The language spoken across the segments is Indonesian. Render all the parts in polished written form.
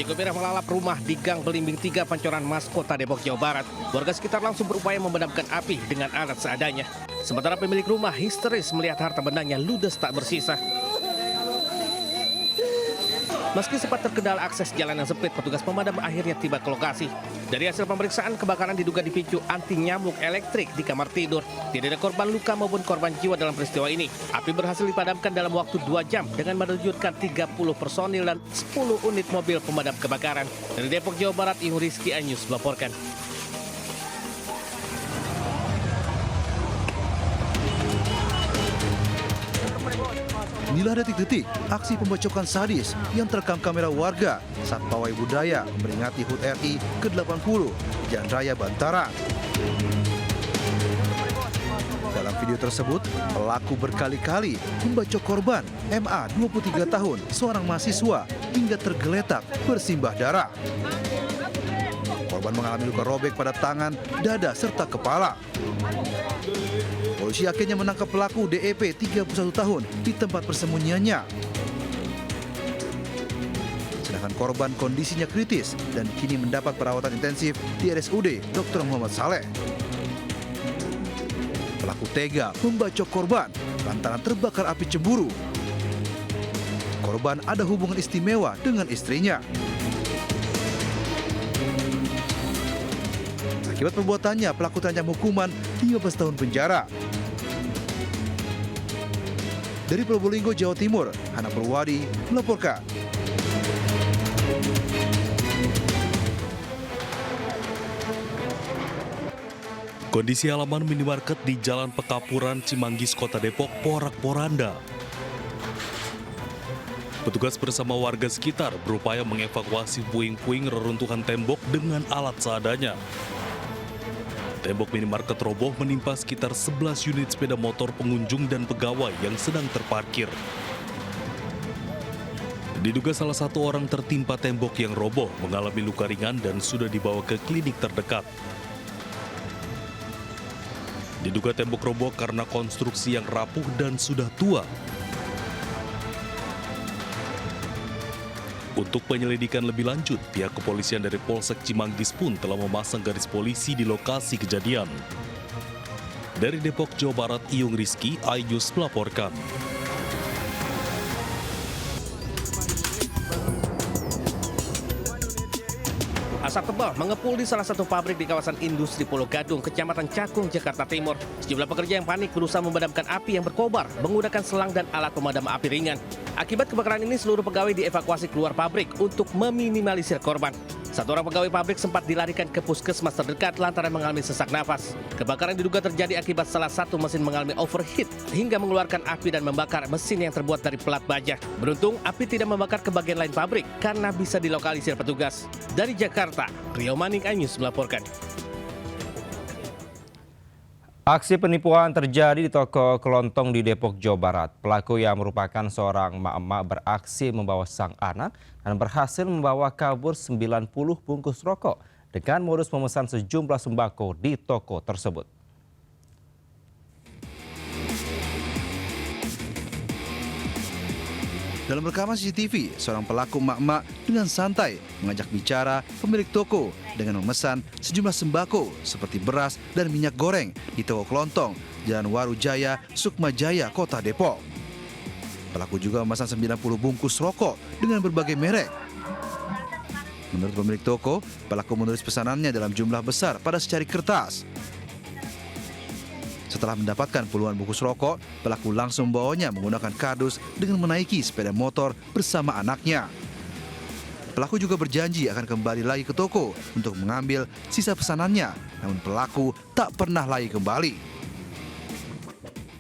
Bajai merah melalap rumah di Gang Belimbing 3 Pancoran Mas, Kota Depok, Jawa Barat. Warga sekitar langsung berupaya memadamkan api dengan alat seadanya. Sementara pemilik rumah histeris melihat harta bendanya ludes tak bersisa. Meski sempat terkendala akses jalan yang sempit, petugas pemadam akhirnya tiba ke lokasi. Dari hasil pemeriksaan, kebakaran diduga dipicu anti nyamuk elektrik di kamar tidur. Tidak ada korban luka maupun korban jiwa dalam peristiwa ini. Api berhasil dipadamkan dalam waktu 2 jam dengan menerjunkan 30 personil dan 10 unit mobil pemadam kebakaran. Dari Depok, Jawa Barat, Yung Rizky Anyus melaporkan. Inilah detik-detik aksi pembacokan sadis yang terekam kamera warga saat pawai budaya memperingati HUT RI ke-80 Jalan Raya Bantaran. Dalam video tersebut, pelaku berkali-kali membacok korban MA 23 tahun, seorang mahasiswa, hingga tergeletak bersimbah darah. Korban mengalami luka robek pada tangan, dada, serta kepala. Polisi akhirnya menangkap pelaku DEP 31 tahun di tempat persembunyiannya. Sedangkan korban kondisinya kritis dan kini mendapat perawatan intensif di RSUD Dr. Muhammad Saleh. Pelaku tega membacok korban lantaran terbakar api cemburu. Korban ada hubungan istimewa dengan istrinya. Akibat perbuatannya, pelaku terancam hukuman 15 tahun penjara. Dari Probolinggo, Jawa Timur, Hana Purwadi melaporkan. Kondisi halaman minimarket di Jalan Pekapuran, Cimanggis, Kota Depok, porak-poranda. Petugas bersama warga sekitar berupaya mengevakuasi puing-puing reruntuhan tembok dengan alat seadanya. Tembok minimarket roboh menimpa sekitar 11 unit sepeda motor pengunjung dan pegawai yang sedang terparkir. Diduga salah satu orang tertimpa tembok yang roboh, mengalami luka ringan dan sudah dibawa ke klinik terdekat. Diduga tembok roboh karena konstruksi yang rapuh dan sudah tua. Untuk penyelidikan lebih lanjut, pihak kepolisian dari Polsek Cimanggis pun telah memasang garis polisi di lokasi kejadian. Dari Depok, Jawa Barat, Yung Rizky Anyus melaporkan. Asap tebal mengepul di salah satu pabrik di kawasan industri Pulau Gadung, Kecamatan Cakung, Jakarta Timur. Sejumlah pekerja yang panik berusaha memadamkan api yang berkobar menggunakan selang dan alat pemadam api ringan. Akibat kebakaran ini, seluruh pegawai dievakuasi keluar pabrik untuk meminimalisir korban. Satu orang pegawai pabrik sempat dilarikan ke puskesmas terdekat lantaran mengalami sesak nafas. Kebakaran diduga terjadi akibat salah satu mesin mengalami overheat hingga mengeluarkan api dan membakar mesin yang terbuat dari pelat baja. Beruntung, api tidak membakar ke bagian lain pabrik karena bisa dilokalisir petugas. Dari Jakarta, Rio Manik Anyus melaporkan. Aksi penipuan terjadi di toko kelontong di Depok, Jawa Barat. Pelaku yang merupakan seorang emak-emak beraksi membawa sang anak dan berhasil membawa kabur 90 bungkus rokok dengan modus memesan sejumlah sembako di toko tersebut. Dalam rekaman CCTV, seorang pelaku emak-emak dengan santai mengajak bicara pemilik toko dengan memesan sejumlah sembako seperti beras dan minyak goreng di toko kelontong Jalan Waru Jaya, Sukma Jaya, Kota Depok. Pelaku juga memesan 90 bungkus rokok dengan berbagai merek. Menurut pemilik toko, pelaku menulis pesanannya dalam jumlah besar pada secari kertas. Setelah mendapatkan puluhan bungkus rokok, pelaku langsung membawanya menggunakan kardus dengan menaiki sepeda motor bersama anaknya. Pelaku juga berjanji akan kembali lagi ke toko untuk mengambil sisa pesanannya, namun pelaku tak pernah lagi kembali.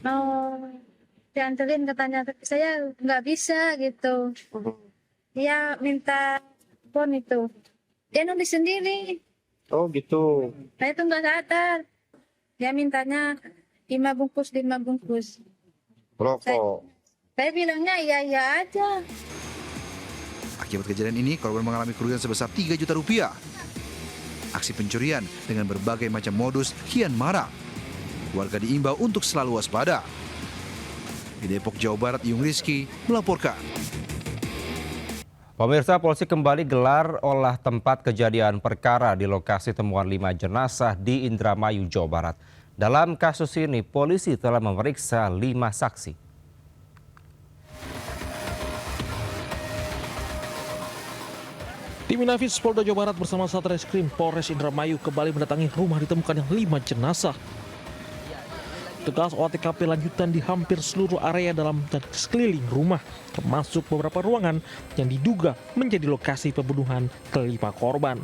Mau dianterin katanya, tapi saya nggak bisa gitu. Dia minta pon itu, dia nulis sendiri. Oh gitu. Saya tuh nggak sadar. Dia mintanya 5 bungkus. Rokok. Saya bilangnya iya aja. Akibat kejadian ini, korban mengalami kerugian sebesar 3 juta rupiah. Aksi pencurian dengan berbagai macam modus kian marak. Warga diimbau untuk selalu waspada. Di Depok, Jawa Barat, Yung Rizky melaporkan. Pemirsa, polisi kembali gelar olah tempat kejadian perkara di lokasi temuan 5 jenazah di Indramayu, Jawa Barat. Dalam kasus ini, polisi telah memeriksa 5 saksi. Tim Inafis Polda Jawa Barat bersama Satreskrim Polres Indramayu kembali mendatangi rumah ditemukan yang 5 jenazah. Tugas olah TKP lanjutan di hampir seluruh area dalam dan sekeliling rumah, termasuk beberapa ruangan yang diduga menjadi lokasi pembunuhan kelima korban.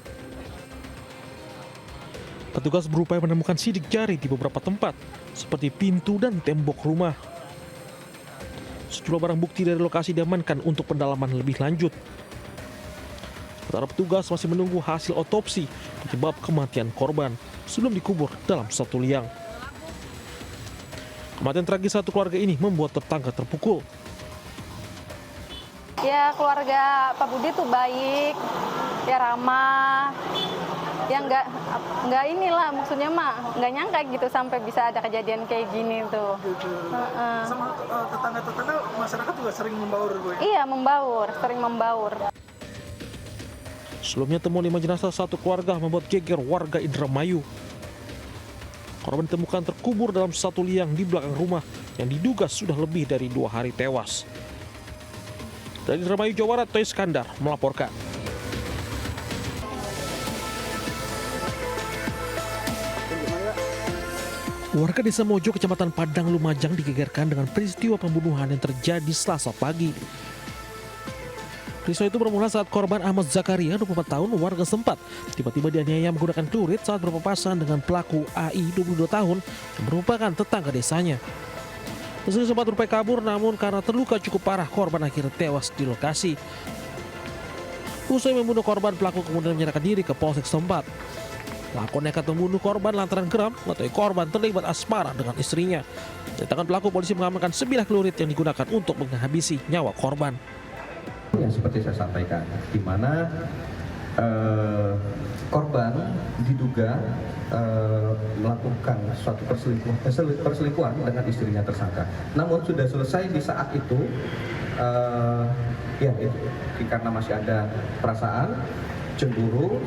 Petugas berupaya menemukan sidik jari di beberapa tempat, seperti pintu dan tembok rumah. Sejumlah barang bukti dari lokasi diamankan untuk pendalaman lebih lanjut. Sementara petugas masih menunggu hasil otopsi penyebab kematian korban sebelum dikubur dalam satu liang. Kematian tragis satu keluarga ini membuat tetangga terpukul. Ya, keluarga Pak Budi tuh baik, ya ramah, ya nggak inilah maksudnya mah nggak nyangka gitu sampai bisa ada kejadian kayak gini tuh. Sama tetangga-tetangga masyarakat juga sering membaur, Bu? Iya, sering membaur. Sebelumnya temuan 5 jenazah satu keluarga membuat geger warga Indramayu. Korban ditemukan terkubur dalam satu liang di belakang rumah yang diduga sudah lebih dari 2 hari tewas. Dari Indramayu, Jawa Barat, Toy Skandar melaporkan. Warga Desa Mojo, Kecamatan Padang, Lumajang digegerkan dengan peristiwa pembunuhan yang terjadi Selasa pagi. Peristiwa itu bermula saat korban Ahmad Zakaria, 24 tahun, warga setempat tiba-tiba dianiaya menggunakan celurit saat berpapasan dengan pelaku AI, 22 tahun, yang merupakan tetangga desanya. Meski sempat berupaya kabur, namun karena terluka cukup parah, korban akhirnya tewas di lokasi. Usai membunuh korban, pelaku kemudian menyerahkan diri ke polsek setempat. Pelaku nekat membunuh korban lantaran geram mengetahui korban terlibat asmara dengan istrinya. Dari tangan pelaku, polisi mengamankan 9 celurit yang digunakan untuk menghabisi nyawa korban. Yang seperti saya sampaikan, di mana korban diduga melakukan suatu perselingkuhan dengan istrinya tersangka. Namun sudah selesai di saat itu, karena masih ada perasaan cemburu.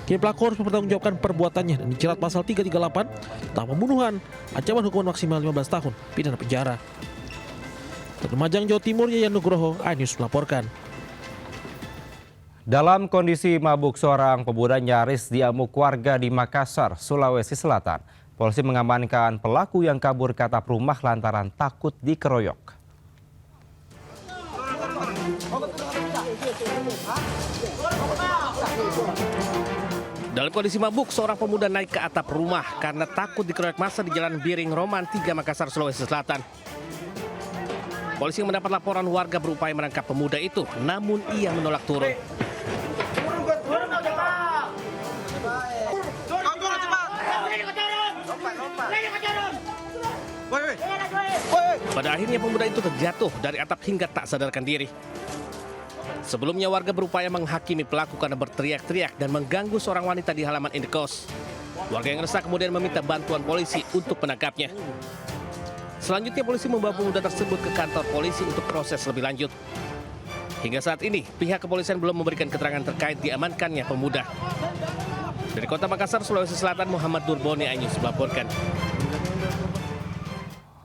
Kini pelaku harus mempertanggungjawabkan perbuatannya dan dijerat pasal 338 tentang pembunuhan, ancaman hukuman maksimal 15 tahun pidana penjara. Dari Lumajang, Jawa Timur, Yayan Nugroho, iNews melaporkan. Dalam kondisi mabuk, seorang pemuda nyaris diamuk warga di Makassar, Sulawesi Selatan. Polisi mengamankan pelaku yang kabur ke atap rumah lantaran takut dikeroyok. Dalam kondisi mabuk, seorang pemuda naik ke atap rumah karena takut dikeroyok massa di Jalan Biring Roman 3 Makassar, Sulawesi Selatan. Polisi yang mendapat laporan warga berupaya menangkap pemuda itu, namun ia menolak turun. Pada akhirnya pemuda itu terjatuh dari atap hingga tak sadarkan diri. Sebelumnya warga berupaya menghakimi pelaku karena berteriak-teriak dan mengganggu seorang wanita di halaman indekos. Warga yang resah kemudian meminta bantuan polisi untuk menangkapnya. Selanjutnya polisi membawa pemuda tersebut ke kantor polisi untuk proses lebih lanjut. Hingga saat ini, pihak kepolisian belum memberikan keterangan terkait diamankannya pemuda. Dari Kota Makassar, Sulawesi Selatan, Muhammad Durboni, iNews melaporkan.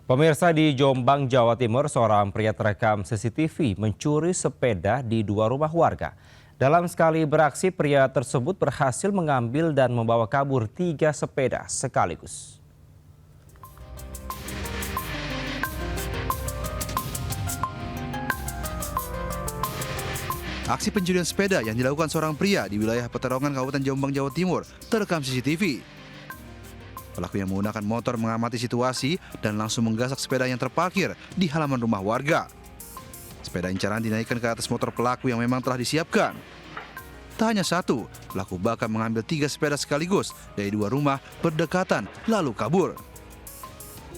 Pemirsa, di Jombang, Jawa Timur, seorang pria terekam CCTV mencuri sepeda di 2 rumah warga. Dalam sekali beraksi, pria tersebut berhasil mengambil dan membawa kabur 3 sepeda sekaligus. Aksi pencurian sepeda yang dilakukan seorang pria di wilayah Peterongan, Kabupaten Jombang, Jawa Timur terekam CCTV. Pelaku yang menggunakan motor mengamati situasi dan langsung menggasak sepeda yang terparkir di halaman rumah warga. Sepeda incaran dinaikkan ke atas motor pelaku yang memang telah disiapkan. Tak hanya satu, pelaku bahkan mengambil 3 sepeda sekaligus dari 2 rumah berdekatan lalu kabur.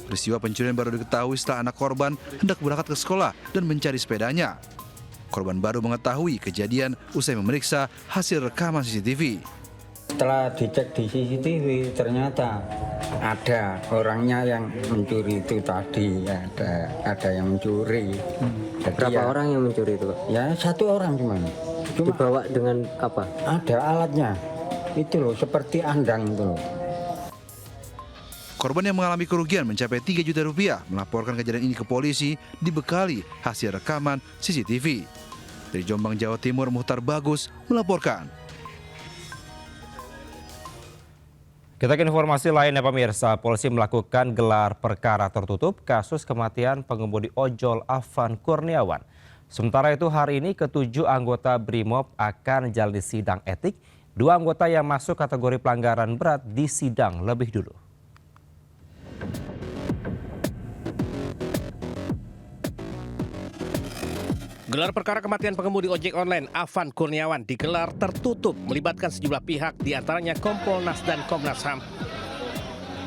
Peristiwa pencurian baru diketahui setelah anak korban hendak berangkat ke sekolah dan mencari sepedanya. Korban baru mengetahui kejadian usai memeriksa hasil rekaman CCTV. Setelah dicek di CCTV, ternyata Ada orangnya yang mencuri itu tadi, ada yang mencuri. Jadi Berapa orang yang mencuri itu, Pak? Ya 1 orang cuma Dibawa dengan apa? ada alatnya. Itu loh, seperti andang itu loh. Korban yang mengalami kerugian mencapai 3 juta rupiah melaporkan kejadian ini ke polisi dibekali hasil rekaman CCTV. Dari Jombang, Jawa Timur, Muhtar Bagus melaporkan. Kita ke informasi lainnya pemirsa, polisi melakukan gelar perkara tertutup kasus kematian pengemudi ojol Afan Kurniawan. Sementara itu hari ini ke-7 anggota BRIMOB akan jalani sidang etik. 2 anggota yang masuk kategori pelanggaran berat disidang lebih dulu. Gelar perkara kematian pengemudi ojek online Afan Kurniawan digelar tertutup melibatkan sejumlah pihak diantaranya Kompolnas dan Komnas HAM.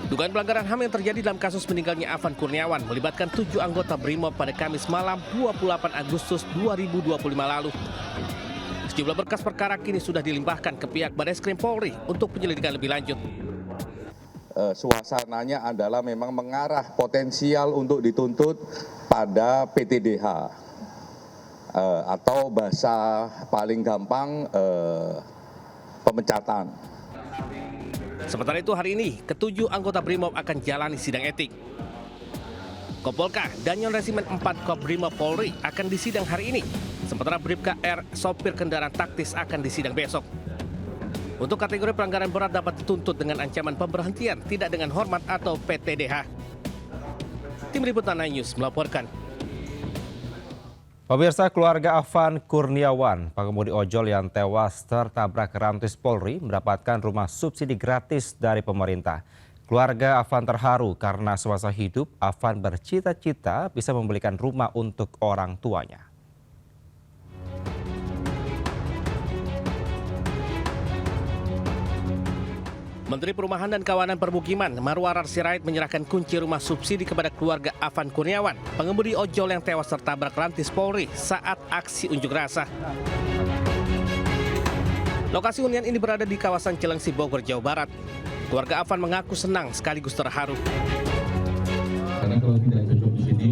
Dugaan pelanggaran HAM yang terjadi dalam kasus meninggalnya Afan Kurniawan melibatkan 7 anggota BRIMOB pada Kamis malam 28 Agustus 2025 lalu. Sejumlah berkas perkara kini sudah dilimpahkan ke pihak Bareskrim Polri untuk penyelidikan lebih lanjut. Suasananya adalah memang mengarah potensial untuk dituntut pada PTDH. Atau bahasa paling gampang pemecatan. Sementara itu hari ini, ke-7 anggota BRIMOB akan jalani sidang etik. Kompolka Danyon Resimen 4 Kop BRIMOB Polri akan disidang hari ini. Sementara Bribka R, sopir kendaraan taktis akan disidang besok. Untuk kategori pelanggaran berat dapat dituntut dengan ancaman pemberhentian tidak dengan hormat atau PTDH. Tim Liputan News melaporkan. Pemirsa, keluarga Afan Kurniawan, pengemudi ojol yang tewas tertabrak rantis Polri, mendapatkan rumah subsidi gratis dari pemerintah. Keluarga Afan terharu karena semasa hidup Afan bercita-cita bisa membelikan rumah untuk orang tuanya. Menteri Perumahan dan Kawanan Permukiman Marwarar Sirait menyerahkan kunci rumah subsidi kepada keluarga Afan Kurniawan, pengemudi ojol yang tewas tertabrak rantis Polri saat aksi unjuk rasa. Lokasi hunian ini berada di kawasan Cilengsi, Bogor, Jawa Barat. Keluarga Afan mengaku senang sekaligus terharu. Karena kalau tidak cocok di sini,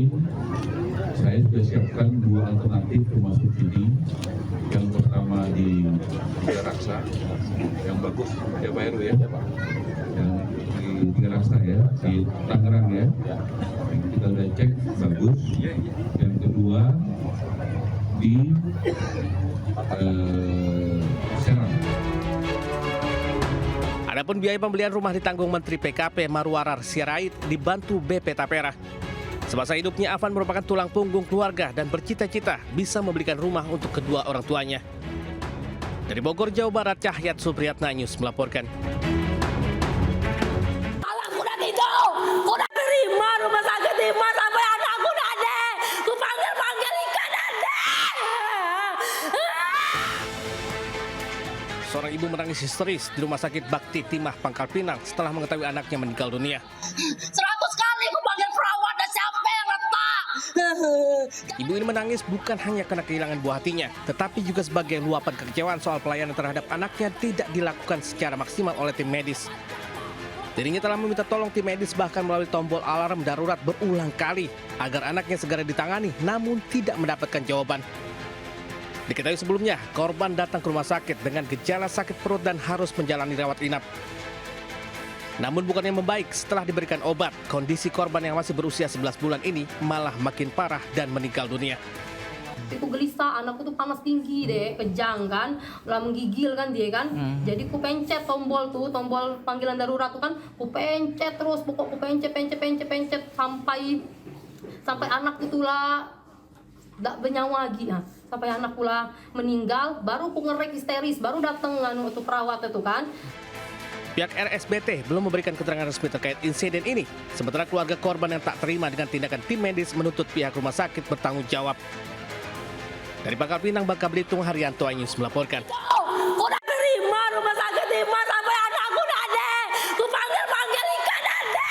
saya sudah siapkan 2 alternatif rumah subsidi. Yang pertama di Tiga Raksa, yang bagus ya Pak Heru ya, yang di Tiga Raksa ya, di Tangerang ya, kita udah cek bagus. Yang kedua di Serang. Adapun biaya pembelian rumah ditanggung Menteri PKP Marwarar Sirait dibantu BP Tapera. Semasa hidupnya Afan merupakan tulang punggung keluarga dan bercita-cita bisa membelikan rumah untuk kedua orang tuanya. Dari Bogor, Jawa Barat, Cahyat Supriyatna News melaporkan. Aku udah gitu, udah terima rumah sakit Timah sampai anakku ada, ku panggil ikan ada. Seorang ibu menangis histeris di Rumah Sakit Bakti Timah, Pangkal Pinang setelah mengetahui anaknya meninggal dunia. 100 kali ku panggil perawat dan siapa yang letak. Ibu ini menangis bukan hanya karena kehilangan buah hatinya, tetapi juga sebagai luapan kekecewaan soal pelayanan terhadap anaknya tidak dilakukan secara maksimal oleh tim medis. Dirinya telah meminta tolong tim medis bahkan melalui tombol alarm darurat berulang kali agar anaknya segera ditangani, namun tidak mendapatkan jawaban. Diketahui sebelumnya, korban datang ke rumah sakit dengan gejala sakit perut dan harus menjalani rawat inap. Namun bukannya membaik setelah diberikan obat, kondisi korban yang masih berusia 11 bulan ini malah makin parah dan meninggal dunia. Aku gelisah, anakku tuh panas tinggi deh, kejang kan, lah menggigil kan dia kan. Jadi ku pencet tombol panggilan darurat tuh kan, ku pencet terus, pokok ku pencet sampai anak itulah tak bernyawa lagi ya. Sampai anak pula meninggal, baru ku ngerek histeris, baru datang untuk perawat itu kan. Pihak RSBT belum memberikan keterangan resmi terkait insiden ini, sementara keluarga korban yang tak terima dengan tindakan tim medis menuntut pihak rumah sakit bertanggung jawab. Dari Pangkal Pinang, Bangka Belitung, Haryanto News melaporkan. Udah terima rumah sakit Timah sampai anakku ada, ku panggil ikan ada.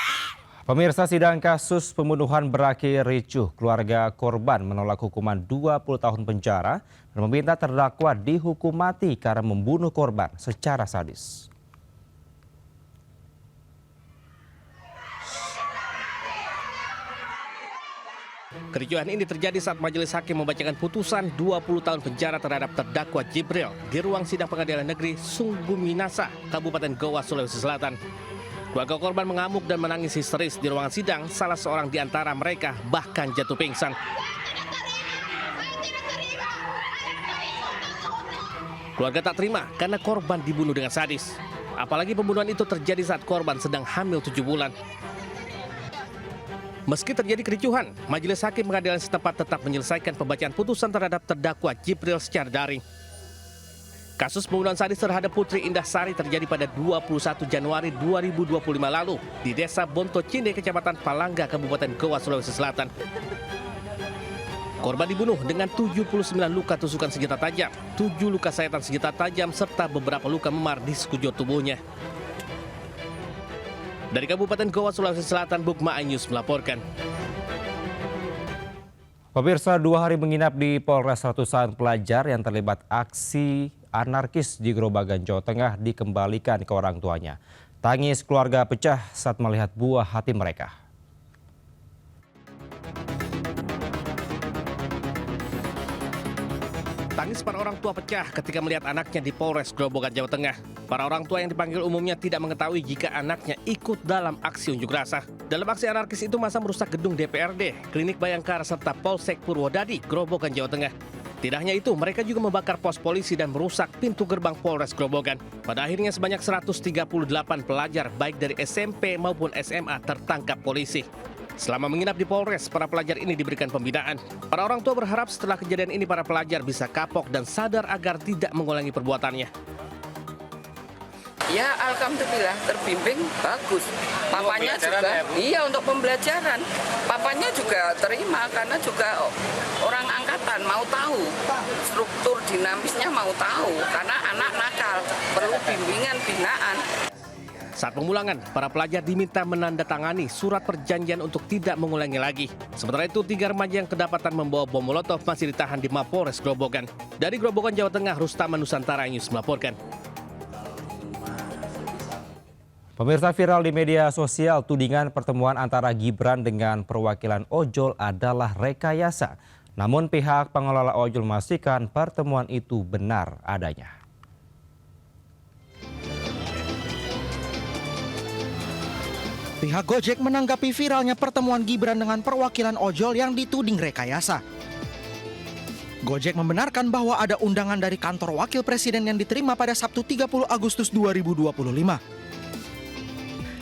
Pemirsa, sidang kasus pembunuhan berakhir ricuh. Keluarga korban menolak hukuman 20 tahun penjara dan meminta terdakwa dihukum mati karena membunuh korban secara sadis. Kericuhan ini terjadi saat majelis hakim membacakan putusan 20 tahun penjara terhadap terdakwa Jibril di ruang sidang Pengadilan Negeri Sungguh Minasa, Kabupaten Goa, Sulawesi Selatan. Keluarga korban mengamuk dan menangis histeris di ruangan sidang. Salah seorang di antara mereka bahkan jatuh pingsan. Keluarga tak terima karena korban dibunuh dengan sadis. Apalagi pembunuhan itu terjadi saat korban sedang hamil 7 bulan. Meski terjadi kericuhan, majelis hakim pengadilan setempat tetap menyelesaikan pembacaan putusan terhadap terdakwa Jibril secara daring. Kasus pembunuhan sadis terhadap Putri Indah Sari terjadi pada 21 Januari 2025 lalu di Desa Bonto Cinde, Kecamatan Palangga, Kabupaten Goa, Sulawesi Selatan. Korban dibunuh dengan 79 luka tusukan senjata tajam, 7 luka sayatan senjata tajam, serta beberapa luka memar di sekujur tubuhnya. Dari Kabupaten Goa, Sulawesi Selatan, Bukma News melaporkan. Pemirsa, 2 hari menginap di Polres, ratusan pelajar yang terlibat aksi anarkis di Grobogan, Jawa Tengah dikembalikan ke orang tuanya. Tangis keluarga pecah saat melihat buah hati mereka. Tangis para orang tua pecah ketika melihat anaknya di Polres Grobogan, Jawa Tengah. Para orang tua yang dipanggil umumnya tidak mengetahui jika anaknya ikut dalam aksi unjuk rasa. Dalam aksi anarkis itu masa merusak gedung DPRD, Klinik Bayangkara, serta Polsek Purwodadi, Grobogan, Jawa Tengah. Tidak hanya itu, mereka juga membakar pos polisi dan merusak pintu gerbang Polres Grobogan. Pada akhirnya sebanyak 138 pelajar baik dari SMP maupun SMA tertangkap polisi. Selama menginap di Polres, para pelajar ini diberikan pembinaan. Para orang tua berharap setelah kejadian ini para pelajar bisa kapok dan sadar agar tidak mengulangi perbuatannya. Ya, alhamdulillah terbimbing bagus. Papanya juga, iya untuk pembelajaran. Papanya juga terima karena juga orang angkatan mau tahu struktur dinamisnya, mau tahu karena anak nakal perlu bimbingan binaan. Saat pemulangan, para pelajar diminta menandatangani surat perjanjian untuk tidak mengulangi lagi. Sementara itu, 3 remaja yang kedapatan membawa bom molotov masih ditahan di Mapolres Grobogan. Dari Grobogan, Jawa Tengah, Rustaman Nusantara News melaporkan. Pemirsa, viral di media sosial tudingan pertemuan antara Gibran dengan perwakilan ojol adalah rekayasa. Namun pihak pengelola ojol memastikan pertemuan itu benar adanya. Pihak Gojek menanggapi viralnya pertemuan Gibran dengan perwakilan ojol yang dituding rekayasa. Gojek membenarkan bahwa ada undangan dari kantor wakil presiden yang diterima pada Sabtu 30 Agustus 2025.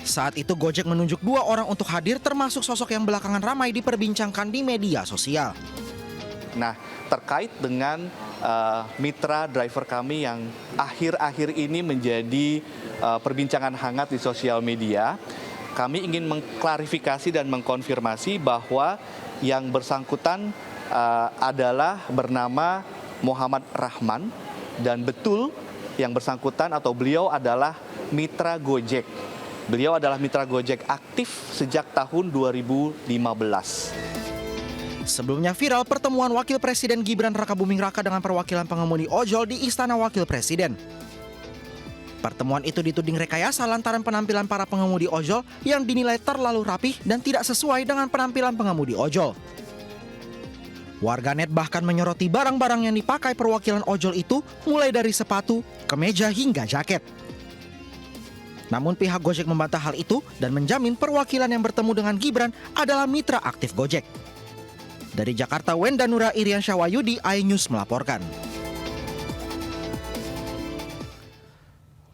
Saat itu Gojek menunjuk 2 orang untuk hadir, termasuk sosok yang belakangan ramai diperbincangkan di media sosial. Nah, terkait dengan mitra driver kami yang akhir-akhir ini menjadi perbincangan hangat di sosial media, kami ingin mengklarifikasi dan mengkonfirmasi bahwa yang bersangkutan adalah bernama Muhammad Rahman, dan betul yang bersangkutan atau beliau adalah mitra Gojek. Beliau adalah mitra Gojek aktif sejak tahun 2015. Sebelumnya viral pertemuan Wakil Presiden Gibran Rakabuming Raka dengan perwakilan pengemudi ojol di Istana Wakil Presiden. Pertemuan itu dituding rekayasa lantaran penampilan para pengemudi ojol yang dinilai terlalu rapih dan tidak sesuai dengan penampilan pengemudi ojol. Warganet bahkan menyoroti barang-barang yang dipakai perwakilan ojol itu, mulai dari sepatu, kemeja hingga jaket. Namun pihak Gojek membantah hal itu dan menjamin perwakilan yang bertemu dengan Gibran adalah mitra aktif Gojek. Dari Jakarta, Wenda Nura Irian Syawayudi, iNews melaporkan.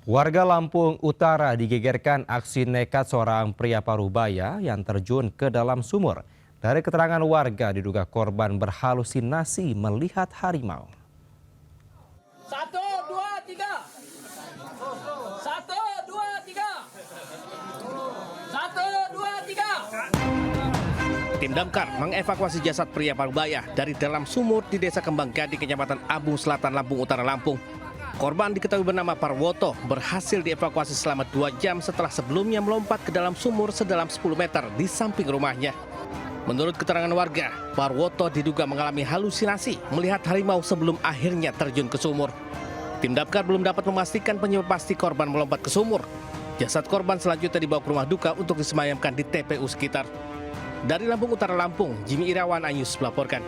Warga Lampung Utara digegerkan aksi nekat seorang pria Parubaya yang terjun ke dalam sumur. Dari keterangan warga, diduga korban berhalusinasi melihat harimau. 1, 2, 3. 1, 2, 3. 1, 2, 3. Tim damkar mengevakuasi jasad pria Parubaya dari dalam sumur di Desa Kembang Gading, Kecamatan Abung Selatan, Lampung Utara, Lampung. Korban diketahui bernama Parwoto berhasil dievakuasi selama 2 jam setelah sebelumnya melompat ke dalam sumur sedalam 10 meter di samping rumahnya. Menurut keterangan warga, Parwoto diduga mengalami halusinasi melihat harimau sebelum akhirnya terjun ke sumur. Tim damkar belum dapat memastikan penyebab pasti korban melompat ke sumur. Jasad korban selanjutnya dibawa ke rumah duka untuk disemayamkan di TPU sekitar. Dari Lampung Utara Lampung, Jimmy Irawan, iNews melaporkan.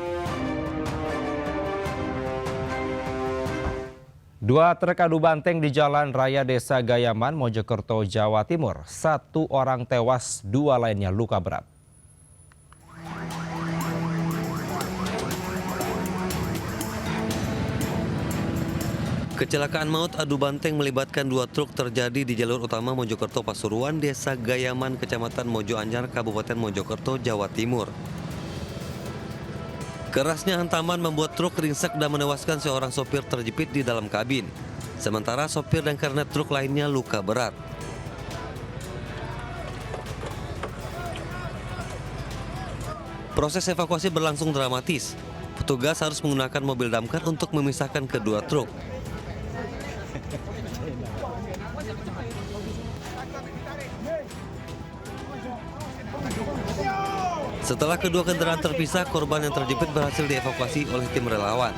Dua truk adu banteng di Jalan Raya Desa Gayaman, Mojokerto, Jawa Timur. 1 orang tewas, 2 lainnya luka berat. Kecelakaan maut adu banteng melibatkan 2 truk terjadi di jalur utama Mojokerto Pasuruan, Desa Gayaman, Kecamatan Mojo Anyar, Kabupaten Mojokerto, Jawa Timur. Kerasnya hantaman membuat truk ringsek dan menewaskan seorang sopir terjepit di dalam kabin. Sementara sopir dan kernet truk lainnya luka berat. Proses evakuasi berlangsung dramatis. Petugas harus menggunakan mobil damkar untuk memisahkan kedua truk. Setelah kedua kendaraan terpisah, korban yang terjepit berhasil dievakuasi oleh tim relawan.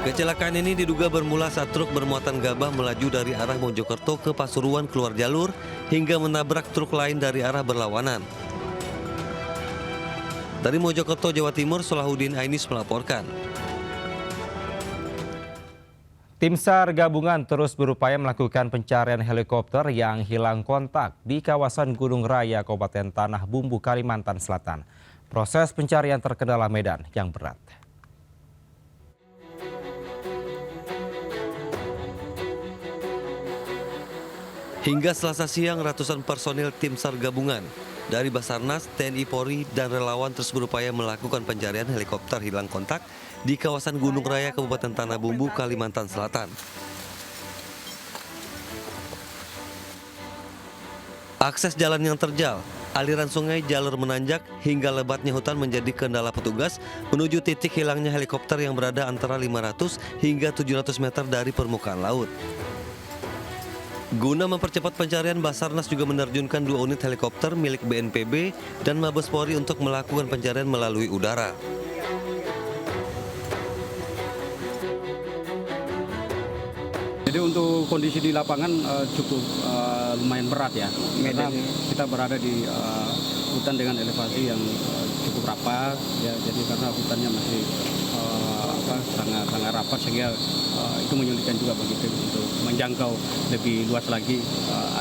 Kecelakaan ini diduga bermula saat truk bermuatan gabah melaju dari arah Mojokerto ke Pasuruan keluar jalur hingga menabrak truk lain dari arah berlawanan. Dari Mojokerto, Jawa Timur, Solahuddin, iNews melaporkan. Tim SAR gabungan terus berupaya melakukan pencarian helikopter yang hilang kontak di kawasan Gunung Raya, Kabupaten Tanah Bumbu, Kalimantan Selatan. Proses pencarian terkendala medan yang berat. Hingga Selasa siang, ratusan personil tim SAR gabungan dari Basarnas, TNI Polri, dan relawan terus berupaya melakukan pencarian helikopter hilang kontak di kawasan Gunung Raya, Kabupaten Tanah Bumbu, Kalimantan Selatan. Akses jalan yang terjal, aliran sungai, jalur menanjak, hingga lebatnya hutan menjadi kendala petugas menuju titik hilangnya helikopter yang berada antara 500 hingga 700 meter dari permukaan laut. Guna mempercepat pencarian, Basarnas juga menerjunkan 2 unit helikopter milik BNPB dan Mabes Polri untuk melakukan pencarian melalui udara. Jadi untuk kondisi di lapangan cukup lumayan berat ya, karena kita berada di hutan dengan elevasi yang cukup rapat ya, jadi karena hutannya masih sangat rapat sehingga itu menyulitkan juga bagi tim untuk menjangkau lebih luas lagi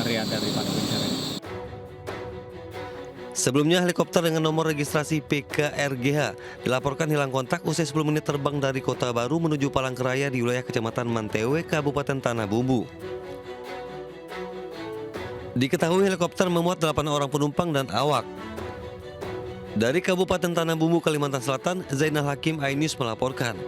area daripada pencarian. Sebelumnya, helikopter dengan nomor registrasi PKRGH dilaporkan hilang kontak usai 10 menit terbang dari Kota Baru menuju Palangkaraya di wilayah Kecamatan Mantewe, Kabupaten Tanah Bumbu. Diketahui helikopter memuat 8 orang penumpang dan awak. Dari Kabupaten Tanah Bumbu, Kalimantan Selatan, Zainal Hakim, iNews melaporkan.